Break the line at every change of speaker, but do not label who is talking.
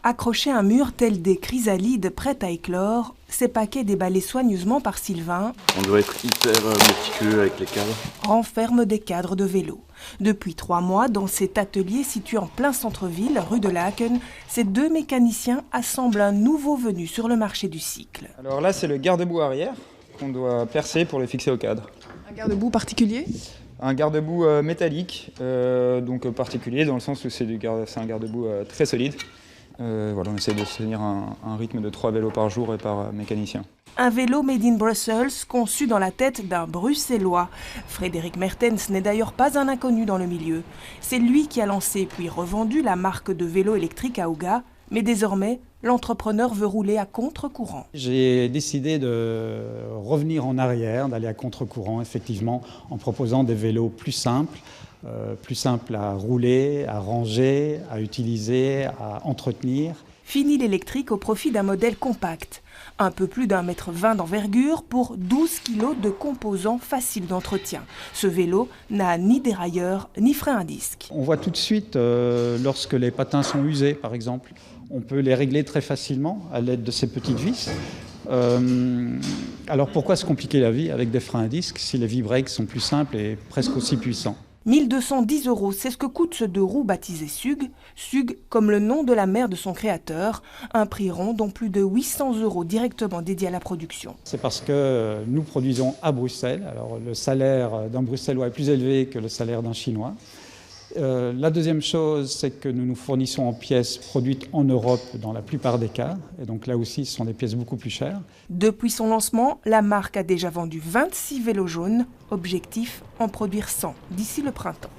Accrochés à un mur tels des chrysalides prêtes à éclore, ces paquets déballés soigneusement par Sylvain
on doit être hyper méticuleux avec les cadres.
renferment des cadres de vélo. Depuis 3 mois, dans cet atelier situé en plein centre-ville, rue de Laken, ces 2 mécaniciens assemblent un nouveau venu sur le marché du cycle.
Alors là, c'est le garde-boue arrière qu'on doit percer pour le fixer au cadre.
Un garde-boue particulier?
Un garde-boue métallique, donc particulier dans le sens où c'est un garde-boue très solide. Voilà, on essaie de tenir un rythme de 3 vélos par jour et par mécanicien.
Un vélo made in Brussels conçu dans la tête d'un Bruxellois. Frédéric Mertens n'est d'ailleurs pas un inconnu dans le milieu. C'est lui qui a lancé puis revendu la marque de vélo électrique Aouga, mais désormais, l'entrepreneur veut rouler à contre-courant.
J'ai décidé de revenir en arrière, d'aller à contre-courant, effectivement, en proposant des vélos plus simples à rouler, à ranger, à utiliser, à entretenir.
Fini l'électrique au profit d'un modèle compact. Un peu plus d'1,20 m d'envergure pour 12 kg de composants faciles d'entretien. Ce vélo n'a ni dérailleur ni frein à disque.
On voit tout de suite, lorsque les patins sont usés, par exemple, on peut les régler très facilement à l'aide de ces petites vis. Alors pourquoi se compliquer la vie avec des freins à disque si les V-brakes sont plus simples et presque aussi puissants ?
1 210 €, c'est ce que coûte ce 2 roues baptisé Sug. Sug comme le nom de la mère de son créateur. Un prix rond dont plus de 800 € directement dédiés à la production.
C'est parce que nous produisons à Bruxelles. Alors le salaire d'un Bruxellois est plus élevé que le salaire d'un Chinois. La deuxième chose, c'est que nous nous fournissons en pièces produites en Europe dans la plupart des cas. Et donc là aussi, ce sont des pièces beaucoup plus chères.
Depuis son lancement, la marque a déjà vendu 26 vélos jaunes. Objectif, en produire 100 d'ici le printemps.